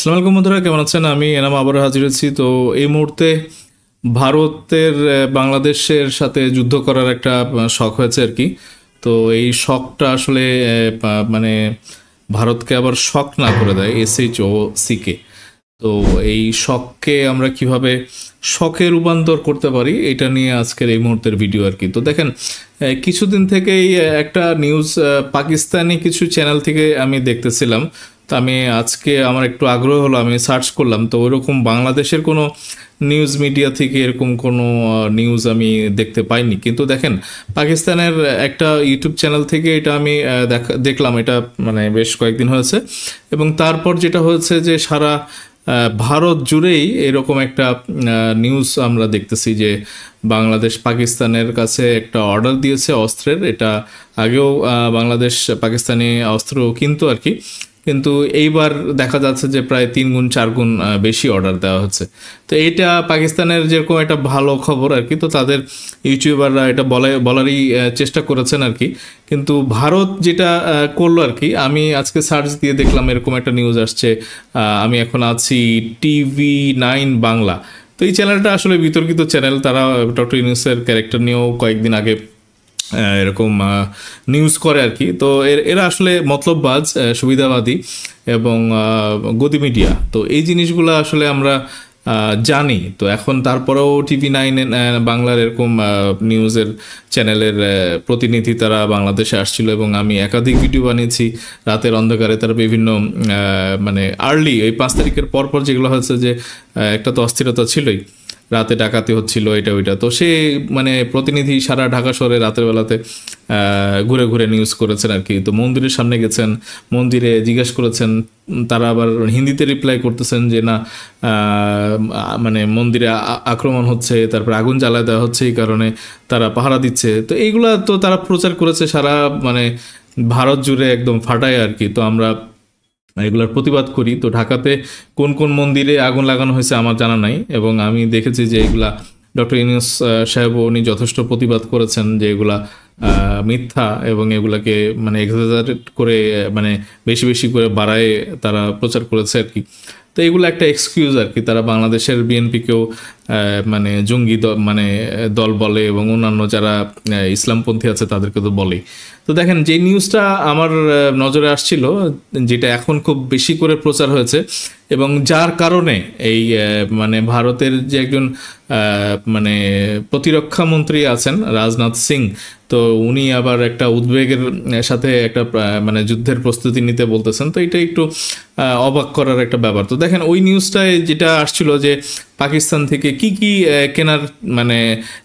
আসসালামু আলাইকুম বন্ধুরা, কেমন আছেন? আমি এনাম আবার হাজির হয়েছি। তো এই মুহূর্তে ভারতের বাংলাদেশের সাথে যুদ্ধ করার একটা শখ হয়েছে আর কি। তো এই শখটা আসলে মানে ভারতকে আবার শখ না করে দেয়, SHOCK। তো এই শখকে আমরা কিভাবে শখে রূপান্তর করতে পারি, এটা নিয়ে আজকের এই মুহূর্তের ভিডিও আর কি। তো দেখেন, কিছুদিন থেকেই একটা নিউজ পাকিস্তানি কিছু চ্যানেল থেকে আমি দেখতেছিলাম। তো আমি আজকে আমার একটু আগ্রহ হলো, আমি সার্চ করলাম, তো ওইরকম বাংলাদেশের কোনো নিউজ মিডিয়া থেকে এরকম কোনো নিউজ আমি দেখতে পাইনি। কিন্তু দেখেন, পাকিস্তানের একটা ইউটিউব চ্যানেল থেকে এটা আমি দেখলাম, এটা মানে বেশ কয়েকদিন হয়েছে। এবং তারপর যেটা হয়েছে যে সারা ভারত জুড়েই এরকম একটা নিউজ আমরা দেখতেছি যে বাংলাদেশ পাকিস্তানের কাছে একটা অর্ডার দিয়েছে অস্ত্রের। এটা আগেও বাংলাদেশ পাকিস্তানি অস্ত্র কিনতো আর কি, কিন্তু এইবার দেখা যাচ্ছে যে প্রায় 3 গুণ 4 গুণ বেশি অর্ডার দেওয়া হচ্ছে। তো এটা পাকিস্তানের যেরকম একটা ভালো খবর আর কি, তো তাদের ইউটিউবাররা এটা বলারই চেষ্টা করেছেন আর কি। কিন্তু ভারত যেটা করলো আর কি, আমি আজকে সার্চ দিয়ে দেখলাম এরকম একটা নিউজ আসছে। আমি এখন আছি TV9 বাংলা। তো এই চ্যানেলটা আসলে বিতর্কিত চ্যানেল। তারা ডক্টর ইউনূসের ক্যারেক্টার নিয়েও কয়েকদিন আগে এরকম নিউজ করে আর কি। তো এরা আসলে মতলববাজ, সুবিধাবাদী এবং গদি মিডিয়া। তো এই জিনিসগুলো আসলে আমরা জানি। তো এখন তারপরেও TV9 বাংলার এরকম নিউজের চ্যানেলের প্রতিনিধি তারা বাংলাদেশে আসছিল এবং আমি একাধিক ভিডিও বানিয়েছি। রাতের অন্ধকারে তারা বিভিন্ন মানে আর্লি ওই 5 তারিখের পরপর যেগুলো হচ্ছে যে একটা তো অস্থিরতা ছিলই, রাতে ডাকাতি হচ্ছিল এটা ওইটা। তো সে মানে প্রতিনিধি সারা ঢাকা শহরে রাতের বেলাতে ঘুরে ঘুরে নিউজ করেছেন আর কি। তো মন্দিরের সামনে গেছেন, মন্দিরে জিজ্ঞেস করেছেন, তারা আবার হিন্দিতে রিপ্লাই করতেছেন যে না, মানে মন্দিরে আক্রমণ হচ্ছে, তারপর আগুন জ্বালায় দেওয়া হচ্ছে, এই কারণে তারা পাহারা দিচ্ছে। তো এইগুলা তো তারা প্রচার করেছে সারা মানে ভারত জুড়ে একদম ফাটায় আর কি। তো আমরা এগুলোর প্রতিবাদ করি। তো ঢাকাতে কোন কোন মন্দিরে আগুন লাগানো হয়েছে আমার জানা নাই, এবং আমি দেখেছি যে এগুলা ডক্টর ইউনূস সাহেব উনি যথেষ্ট প্রতিবাদ করেছেন যে এগুলা মিথ্যা, এবং এগুলাকে মানে এক্সাজারেট করে মানে বেশি বেশি করে বাড়ায় তারা প্রচার করেছে আর কি। তো এগুলো একটা এক্সকিউজ আর কি। তারা বাংলাদেশের বিএনপিকেও মানে জঙ্গি মানে দল বলে, এবং অন্যান্য যারা ইসলামপন্থী আছে তাদেরকে তো বলেই। তো দেখেন, যে নিউজটা আমার নজরে আসছিল, যেটা এখন খুব বেশি করে প্রচার হয়েছে, এবং যার কারণে এই মানে ভারতের যে একজন মানে প্রতিরক্ষা মন্ত্রী আছেন রাজনাথ সিং, তো উনি আবার একটা উদ্বেগের সাথে একটা মানে যুদ্ধের প্রস্তুতি নিতে বলতেছেন। তো এটা একটু অবাক করার একটা ব্যাপার। তো দেখেন, ওই নিউজটায় যেটা আসছিল যে পাকিস্তান থেকে কি কি কেনার মানে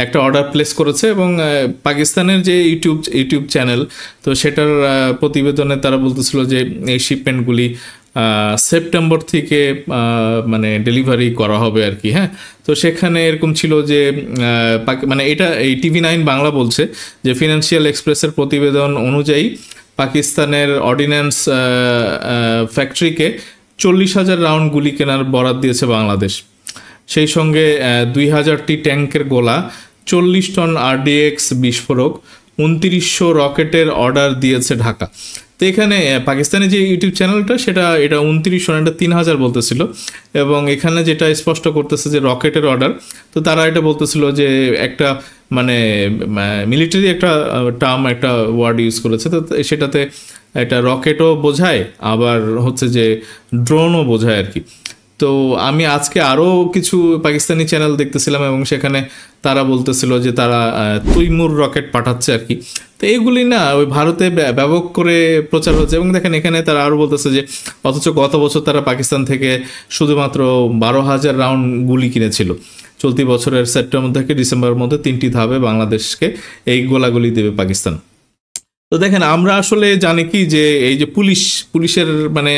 একটা অর্ডার প্লেস করেছে, এবং পাকিস্তানের যে ইউটিউব চ্যানেল, তো সেটার প্রতিবেদনে তারা বলতেছিল যে এই শিপমেন্টগুলি সেপ্টেম্বর থেকে মানে ডেলিভারি করা হবে আর কি। হ্যাঁ, তো সেখানে এরকম ছিল যে মানে এটা এই TV9 বাংলা বলছে যে ফিনান্সিয়াল এক্সপ্রেসের প্রতিবেদন অনুযায়ী পাকিস্তানের অর্ডিন্যান্স ফ্যাক্টরিকে 40,000 রাউন্ড গুলি কেনার বরাদ দিয়েছে বাংলাদেশ। সেই সঙ্গে 2,000টি ট্যাঙ্কের গোলা, 40 টন RDX বিস্ফোরক, 2900 রকেটের অর্ডার দিয়েছে ঢাকা। তো এখানে পাকিস্তানি যে ইউটিউব চ্যানেলটা এটা 2900 এটা 3,000 বলতেছিল, এবং এখানে যেটা স্পষ্ট করতেছে যে রকেটের অর্ডার। তো তারা এটা বলতেছিল যে একটা মানে মিলিটারি একটা টার্ম, একটা ওয়ার্ড ইউজ করেছে। তো সেটাতে এটা রকেটও বোঝায়, আবার হচ্ছে যে ড্রোনও বোঝায় আর কি। তো আমি আজকে আরও কিছু পাকিস্তানি চ্যানেল দেখতেছিলাম, এবং সেখানে তারা বলতেছিল যে তারা তৈমুর রকেট পাঠাচ্ছে আর কি। তো এইগুলি না ওই ভারতে ব্যাপক করে প্রচার হচ্ছে। এবং দেখেন, এখানে তারা আরও বলতেছে যে অথচ গত বছর তারা পাকিস্তান থেকে শুধুমাত্র 12,000 রাউন্ড গুলি কিনেছিল। চলতি বছরের সেপ্টেম্বর থেকে ডিসেম্বরের মধ্যে 3টি ধাপে বাংলাদেশকে এই গোলাগুলি দেবে পাকিস্তান। তো দেখেন, আমরা আসলে জানি কি যে এই যে পুলিশের মানে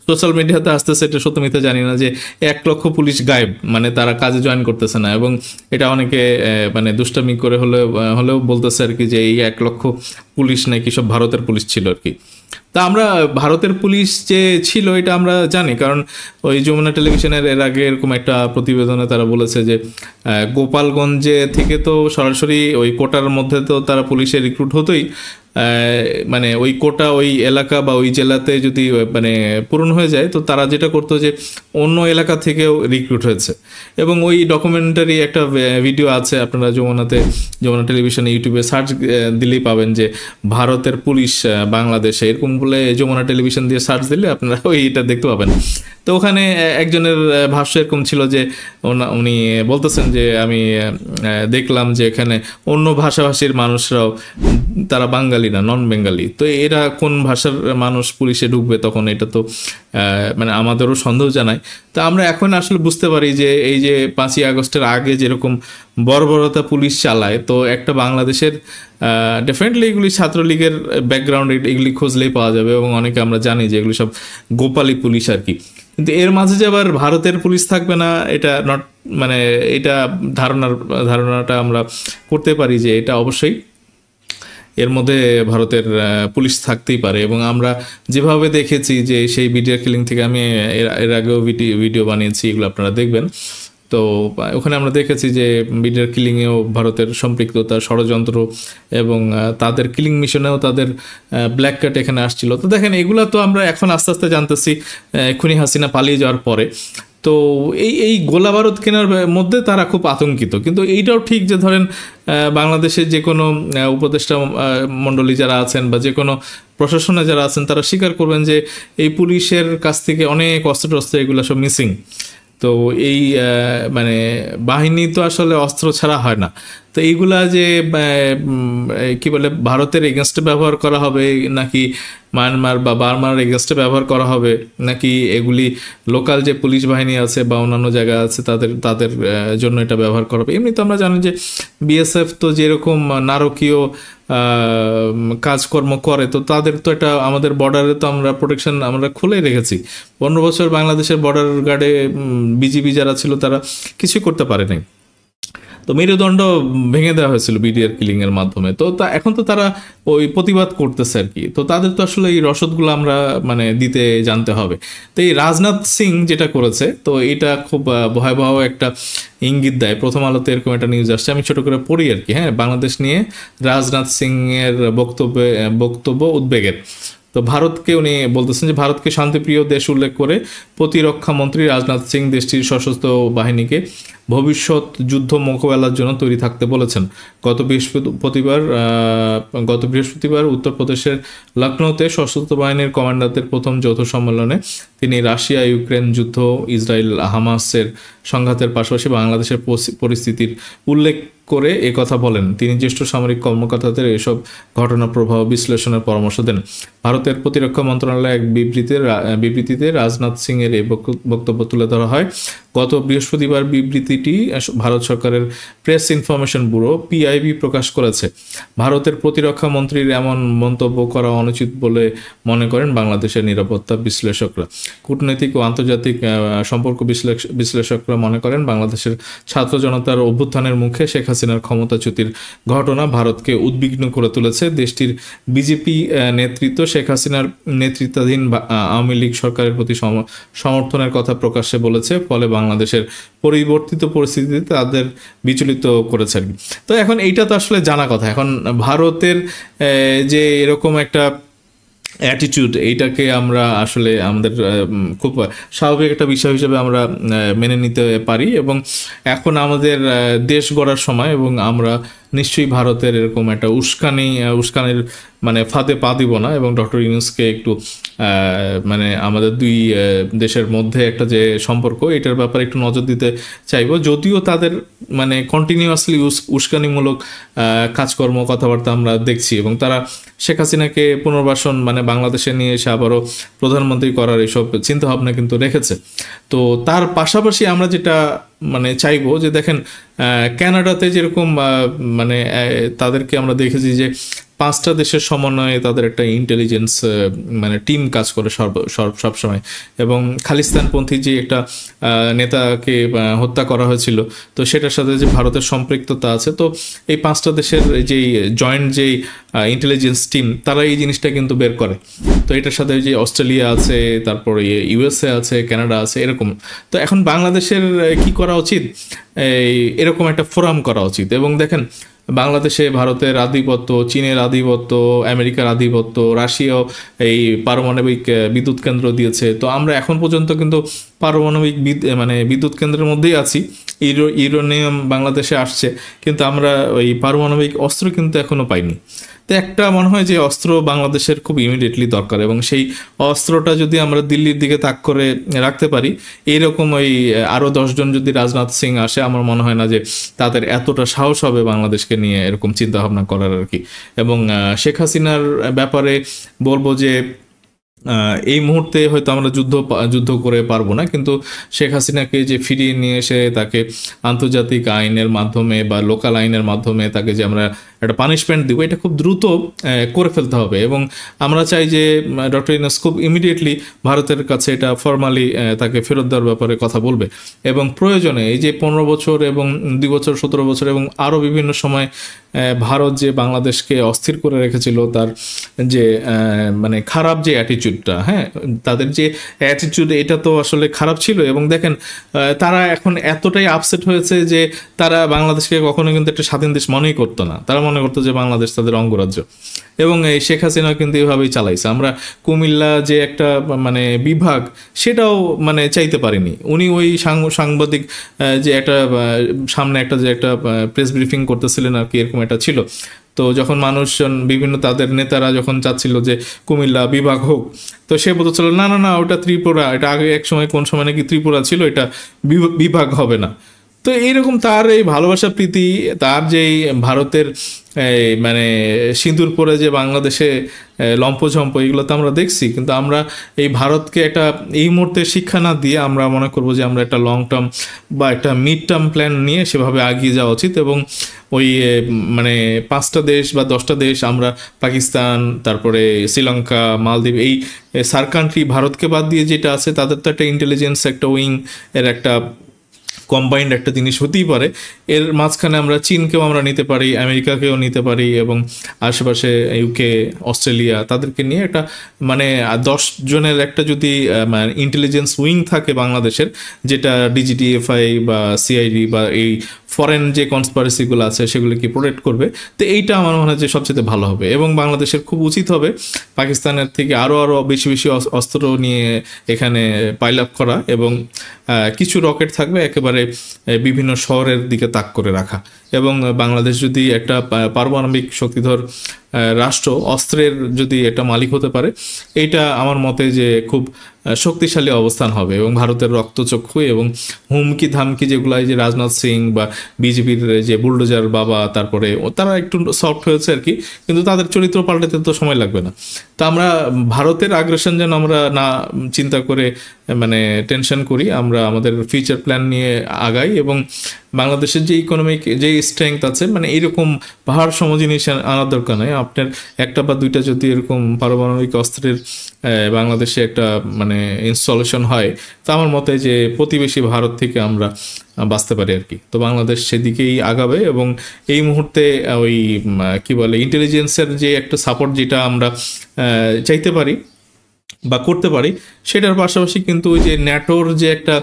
সোশ্যাল মিডিয়াতে আসতেছে, এটা সত্য মিথ্যা জানি না, যে 1 লক্ষ পুলিশ গায়েব, মানে তারা কাজে জয়েন করতেছে না। এবং এটা অনেকে মানে দুষ্টামি করে হলেও বলতেছে আর কি যে এই 1 লক্ষ পুলিশ নাকি সব ভারতের পুলিশ ছিল আর কি। তা আমরা ভারতের পুলিশ যে ছিল এটা আমরা জানি, কারণ ওই যমুনা টেলিভিশনের এর আগে এরকম একটা প্রতিবেদনে তারা বলেছে যে গোপালগঞ্জে থেকে তো সরাসরি ওই কোটার মধ্যে তো তারা পুলিশে রিক্রুট হতোই, মানে ওই কোটা ওই এলাকা বা ওই জেলাতে যদি মানে পূরণ হয়ে যায়, তো তারা যেটা করতো যে অন্য এলাকা থেকেও রিক্রুট হয়েছে। এবং ওই ডকুমেন্টারি একটা ভিডিও আছে, আপনারা যমুনা টেলিভিশনে ইউটিউবে সার্চ দিলেই পাবেন যে ভারতের পুলিশ বাংলাদেশে, এরকম বলে যমুনা টেলিভিশন দিয়ে সার্চ দিলে আপনারা ওইটা দেখতে পাবেন। তো ওখানে একজনের ভাষ্য এরকম ছিল যে উনি বলতেছেন যে আমি দেখলাম যে এখানে অন্য ভাষাভাষীর মানুষরাও, তারা বাঙালি না, নন বেঙ্গালি, তো এরা কোন ভাষার মানুষ পুলিশে ঢুকবে? তখন এটা তো মানে আমাদেরও সন্দেহ জানায়। তো আমরা এখন আসলে বুঝতে পারি যে এই যে 5ই আগস্টের আগে যেরকম বর্বরতা পুলিশ চালায়, তো একটা বাংলাদেশের ডেফিনেটলি এগুলি ছাত্রলীগের ব্যাকগ্রাউন্ড, এগুলি খুঁজলেই পাওয়া যাবে, এবং অনেকে আমরা জানি যে এগুলি সব গোপালী পুলিশ আর কি। কিন্তু এর মাঝে যে আবার ভারতের পুলিশ থাকবে না, এটা নট মানে এটা ধারণাটা আমরা করতে পারি যে এটা অবশ্যই এর মধ্যে ভারতের পুলিশ থাকতেই পারে। এবং আমরা যেভাবে দেখেছি যে সেই বিডিআর কিলিং থেকে আমি এর আগেও ভিডিও বানিয়েছি, এগুলো আপনারা দেখবেন। তো ওখানে আমরা দেখেছি যে বিডিআর কিলিংয়েও ভারতের সম্পৃক্ততা, ষড়যন্ত্র, এবং তাদের কিলিং মিশনেও তাদের ব্ল্যাক কাট এখানে আসছিল। তো দেখেন, এগুলো তো আমরা এখন আস্তে আস্তে জানতেছি খুনি হাসিনা পালিয়ে যাওয়ার পরে। তো এই গোলা বারুদ কেনার মধ্যে তারা খুব আতঙ্কিত। কিন্তু এইটাও ঠিক যে ধরেন বাংলাদেশের যে কোনো উপদেষ্টা মণ্ডলী যারা আছেন বা যে কোনো প্রশাসনে যারা আছেন, তারা স্বীকার করবেন যে এই পুলিশের কাছ থেকে অনেক অস্ত্র এগুলো সব মিসিং। তো এই মানে বাহিনী তো আসলে অস্ত্র ছাড়া হয় না। তো এইগুলা যে কি বলে ভারতের এগেনস্টে ব্যবহার করা হবে, নাকি মায়ানমার বা বার্মার এগেনস্টে ব্যবহার করা হবে, নাকি এগুলি লোকাল যে পুলিশ বাহিনী আছে বা অন্যান্য জায়গা আছে তাদের জন্য এটা ব্যবহার করা হবে? এমনি তো আমরা জানি যে বিএসএফ তো যেরকম নারকীয় কাজকর্ম করে, তো তাদের তো এটা আমাদের বর্ডারে তো আমরা প্রোটেকশন আমরা খুলেই রেখেছি। 15 বছর বাংলাদেশের বর্ডার গার্ডে বিজিবি যারা ছিল তারা কিছু করতে পারে নাই। তো মেরুদণ্ড ভেঙে দেওয়া হয়েছিল বিডিআর কিলিং এর মাধ্যমে। তো এখন তো তারা ওই প্রতিবাদ করতেছে আর কি। তো তাদের তো আসলে এই রসদগুলো আমরা মানে দিতে জানতে হবে। তো এই রাজনাথ সিং যেটা করেছে, তো এটা খুব ভয়াবহ একটা ইঙ্গিত দেয়। প্রথম আলোতে এরকম একটা নিউজ আসছে, আমি ছোট করে পড়ি আর কি। হ্যাঁ, বাংলাদেশ নিয়ে রাজনাথ সিং এর বক্তব্য উদ্বেগের। তো ভারতকে উনি বলতেছেন যে ভারতকে শান্তিপ্রিয় দেশ উল্লেখ করে প্রতিরক্ষা মন্ত্রী রাজনাথ সিং দেশটির সশস্ত্র বাহিনীকে ভবিষ্যৎ যুদ্ধ মোকাবেলার জন্য তৈরি থাকতে বলেছেন। গত বৃহস্পতিবার উত্তরপ্রদেশের লখনৌতে সশস্ত্র বাহিনীর কমান্ডারদের প্রথম যৌথ সম্মেলনে তিনি রাশিয়া ইউক্রেন যুদ্ধ, ইসরায়েল হামাসের সংঘাতের পাশাপাশি বাংলাদেশের পরিস্থিতির উল্লেখ করে কথা বলেন। তিনি জ্যেষ্ঠ সামরিক কর্মকর্তাদের এসব ঘটনা প্রভাব বিশ্লেষণের পরামর্শ দেন। ভারতের প্রতিরক্ষা মন্ত্রণালয়ের এক বিবৃতিতে রাজনাথ সিং এর এই বক্তব্য তুলে ধরা হয়। গত বৃহস্পতিবার বিবৃতিটি ভারত সরকারের প্রেস ইনফরমেশন ব্যুরো পিআইবি প্রকাশ করেছে। ভারতের প্রতিরক্ষা মন্ত্রীর এমন মন্তব্য করা অনুচিত বলে মনে করেন বাংলাদেশের নিরাপত্তা বিশ্লেষকরা। কূটনৈতিক ও আন্তর্জাতিক সম্পর্ক বিশ্লেষকরা মনে করেন বাংলাদেশের ছাত্র জনতার অভ্যুত্থানের মুখে শেখ হাসিনার ক্ষমতাচ্যুতির ঘটনা ভারতকে উদ্বিগ্ন করে তুলেছে। দেশটির বিজেপি নেতৃত্ব শেখ হাসিনার নেতৃত্বাধীন আওয়ামী লীগ সরকারের প্রতি সমর্থনের কথা প্রকাশ্যে বলেছে, ফলে বাংলাদেশের পরিবর্তিত পরিস্থিতিতে তাদের বিচলিত করেছে আর কি। তো এখন এইটা তো আসলে জানা কথা। এখন ভারতের যে এরকম একটা অ্যাটিটিউড, এইটাকে আমরা আসলে আমাদের খুব স্বাভাবিক একটা বিষয় হিসেবে আমরা মেনে নিতে পারি। এবং এখন আমাদের দেশ গড়ার সময়, এবং আমরা নিশ্চয়ই ভারতের এরকম একটা উস্কানির মানে ফাঁদে পা দিব না, এবং ডক্টর ইউনূসকে একটু মানে আমাদের দুই দেশের মধ্যে একটা যে সম্পর্ক, এটার ব্যাপারে একটু নজর দিতে চাইবো। যদিও তাদের মানে কন্টিনিউয়াসলি উস্কানিমূলক কাজকর্ম কথাবার্তা আমরা দেখছি, এবং তারা শেখ হাসিনাকে পুনর্বাসন মানে বাংলাদেশে নিয়ে এসে আবারও প্রধানমন্ত্রী করার এইসব চিন্তাভাবনা কিন্তু রেখেছে। তো তার পাশাপাশি আমরা যেটা মানে চাইবো যে দেখেন, কানাডাতে যেরকম মানে তাদেরকে আমরা দেখেছি যে 5টা দেশের সমন্বয়ে তাদের একটা ইন্টেলিজেন্স মানে টিম কাজ করে সবসময়। এবং খালিস্তানপন্থী যে একটা নেতাকে হত্যা করা হয়েছিল, তো সেটার সাথে যে ভারতের সম্পৃক্ততা আছে, তো এই 5টা দেশের যেই জয়েন্ট যেই ইন্টেলিজেন্স টিম, তারা এই জিনিসটা কিন্তু বের করে। তো এটার সাথে যে অস্ট্রেলিয়া আছে, তারপরে ইউএসএ আছে, কানাডা আছে, এরকম। তো এখন বাংলাদেশের কি করা উচিত? এরকম একটা ফোরাম করা উচিত। এবং দেখেন, বাংলাদেশে ভারতের আধিপত্য, চীনের আধিপত্য, আমেরিকার আধিপত্য, রাশিয়াও এই পারমাণবিক বিদ্যুৎ কেন্দ্র দিয়েছে। তো আমরা এখন পর্যন্ত কিন্তু পারমাণবিক মানে বিদ্যুৎ কেন্দ্রের মধ্যেই আছি। ইউরেনিয়াম বাংলাদেশে আসছে, কিন্তু আমরা ওই পারমাণবিক অস্ত্র কিন্তু এখনো পাইনি। তো একটা মনে হয় যে অস্ত্র বাংলাদেশের খুব ইমিডিয়েটলি দরকার, এবং সেই অস্ত্রটা যদি আমরা দিল্লির দিকে তাক করে রাখতে পারি, এইরকম ওই আরও 10 জন যদি রাজনাথ সিং আসে, আমার মনে হয় না যে তাদের এতটা সাহস হবে বাংলাদেশকে নিয়ে এরকম চিন্তা ভাবনা করার আর কি। এবং শেখ হাসিনার ব্যাপারে বলবো যে এই মুহূর্তে হয়তো আমরা যুদ্ধ করে পারবো না, কিন্তু শেখ হাসিনাকে যে ফিরিয়ে নিয়ে এসে তাকে আন্তর্জাতিক আইনের মাধ্যমে বা লোকাল আইনের মাধ্যমে তাকে যে আমরা একটা পানিশমেন্ট দিব, এটা খুব দ্রুত করে ফেলতে হবে। এবং আমরা চাই যে ডক্টর ইউনূস খুব ইমিডিয়েটলি ভারতের কাছে এটা ফর্মালি তাকে ফেরত দেওয়ার ব্যাপারে কথা বলবে। এবং প্রয়োজনে এই যে 15 বছর এবং 2 বছর 17 বছর এবং আরও বিভিন্ন সময় ভারত যে বাংলাদেশকে অস্থির করে রেখেছিল, তার যে মানে খারাপ যে অ্যাটিটিউডটা, হ্যাঁ, তাদের যে অ্যাটিটিউড, এটা তো আসলে খারাপ ছিল। এবং দেখেন তারা এখন এতটাই আপসেট হয়েছে যে তারা বাংলাদেশকে কখনো কিন্তু একটা স্বাধীন দেশ মনেই করতো না, তারা মনে করতো যে বাংলাদেশ তাদের অঙ্গরাজ্য। এবং এই শেখ হাসিনা কিন্তু এভাবেই চালাইছে। আমরা কুমিল্লা যে একটা মানে বিভাগ, সেটাও মানে চাইতে পারিনি। উনি ওই সাংবাদিক যে একটা সামনে একটা যে একটা প্রেস ব্রিফিং করতেছিলেন আর কি, এরকম একটা ছিল। তো যখন মানুষজন বিভিন্ন তাদের নেতারা যখন চাচ্ছিল যে কুমিল্লা বিভাগ হোক, তো সে বলছিল না না না, ওটা ত্রিপুরা, এটা আগে এক সময় কোন সময় নাকি ত্রিপুরা ছিল, এটা বিভাগ হবে না। তো এইরকম তার এই ভালোবাসা প্রীতি, তার যেই ভারতের মানে সিঁদুর পরে যে বাংলাদেশে লম্পঝম্প, এগুলো তো আমরা দেখছি। কিন্তু আমরা এই ভারতকে একটা এই মুহূর্তে শিক্ষা না দিয়ে আমরা মনে করবো যে আমরা একটা লং টার্ম বা একটা মিড টার্ম প্ল্যান নিয়ে সেভাবে এগিয়ে যাওয়া উচিত। এবং ওই মানে 5টা দেশ বা 10টা দেশ, আমরা পাকিস্তান, তারপরে শ্রীলঙ্কা, মালদ্বীপ, এই সার্ক কান্ট্রি ভারতকে বাদ দিয়ে যেটা আছে, তাদের তো একটা ইন্টেলিজেন্স, একটা উইং এর একটা কম্বাইন্ড একটা জিনিস হতেই পারে। এর মাঝখানে আমরা চীনকেও আমরা নিতে পারি, আমেরিকাকেও নিতে পারি, এবং আশেপাশে ইউকে, অস্ট্রেলিয়া, তাদেরকে নিয়ে একটা মানে 10 জনের একটা যদি মানে ইন্টেলিজেন্স উইং থাকে বাংলাদেশের, যেটা ডিজিটিএফআই বা সিআইডি বা এই ফরেন যে কনস্পারেসিগুলো আছে সেগুলোকে প্রোটেক্ট করবে। তো এইটা আমার মনে হয় যে সবচেয়ে ভালো হবে। এবং বাংলাদেশের খুব উচিত হবে পাকিস্তানের থেকে আরও বেশি বেশি অস্ত্র নিয়ে এখানে পাইল আপ করা, এবং কিছু রকেট থাকবে একেবারে বিভিন্ন শহরের দিকে তাক করে রাখা। এবং বাংলাদেশ যদি একটা পারমাণবিক শক্তিধর রাষ্ট্র, অস্ত্রের যদি একটা মালিক হতে পারে, এইটা আমার মতে যে খুব শক্তিশালী অবস্থান হবে। এবং ভারতের রক্তচক্ষু এবং হুমকি ধামকি যেগুলো, যে রাজনাথ সিং বা বিজেপির যে বুলডোজার বাবা, তারপরে তারা একটু সফট হয়েছে আর কি, কিন্তু তাদের চরিত্র পাল্টাতে তো সময় লাগবে না। তো আমরা ভারতের আগ্রাসন যেন আমরা না চিন্তা করে মানে টেনশন করি, আমরা আমাদের ফিউচার প্ল্যান নিয়ে আগাই। এবং বাংলাদেশের যে ইকোনমিক যে স্ট্রেংথ আছে, মানে এইরকম পাহাড় সম জিনিস আনার দরকার নেই। আপনার একটা বা দুইটা যদি এরকম পারমাণবিক অস্ত্রের বাংলাদেশে একটা মানে ইনস্টলেশন হয়, তা আমার মতে যে প্রতিবেশী ভারত থেকে আমরা বাঁচতে পারি আর কি। তো বাংলাদেশ সেদিকেই আগাবে। এবং এই মুহূর্তে ওই কি বলে ইন্টেলিজেন্সের যে একটা সাপোর্ট যেটা আমরা চাইতে পারি বা করতে পারি, সেটার পাশাপাশি কিন্তু ওই যে ন্যাটোর যে একটা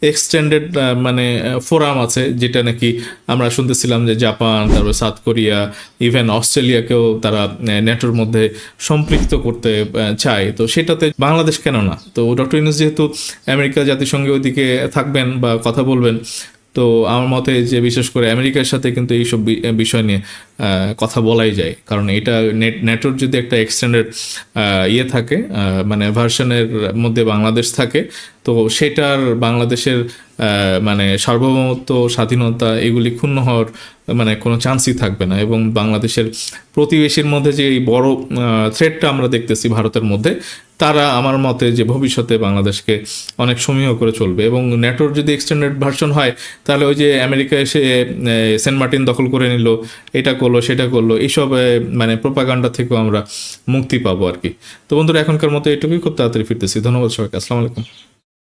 এক্সটেন্ডেড মানে ফোরাম আছে, যেটা নাকি আমরা শুনতেছিলাম যে জাপান, তারপর সাউথ কোরিয়া, ইভেন অস্ট্রেলিয়াকেও তারা ন্যাটোর মধ্যে সম্পৃক্ত করতে চায়। তো সেটাতে বাংলাদেশ কেন না? তো ডক্টর ইউনূস যেহেতু আমেরিকা জাতিসংঘে ওইদিকে থাকবেন বা কথা বলবেন, তো আমার মতে যে বিশেষ করে আমেরিকার সাথে কিন্তু এইসব বিষয় নিয়ে কথা বলাই যায়। কারণ এটা নেটোর যদি একটা এক্সটেন্ডেড ইয়ে থাকে, মানে ভার্সনের মধ্যে বাংলাদেশ থাকে, তো সেটার বাংলাদেশের মানে সার্বভৌমত্ব, স্বাধীনতা, এগুলি ক্ষুণ্ণ হওয়ার মানে কোনো চান্সই থাকবে না। এবং বাংলাদেশের প্রতিবেশীর মধ্যে যে এই বড় থ্রেটটা আমরা দেখতেছি ভারতের মধ্যে, তারা আমার মতে যে ভবিষ্যতে বাংলাদেশকে অনেক সমীহ করে চলবে। এবং ন্যাটোর যদি এক্সটেন্ডেড ভার্সন হয়, তাহলে ওই যে আমেরিকা এসে সেন্ট মার্টিন দখল করে নিল, এটা করলো সেটা করলো, এইসব মানে প্রোপাগান্ডা থেকেও আমরা মুক্তি পাবো আর কি। তো বন্ধুরা, এখনকার মতো এটুকুই, খুব তাড়াতাড়ি ফিরতেছি। ধন্যবাদ সবাইকে। আসসালামু আলাইকুম।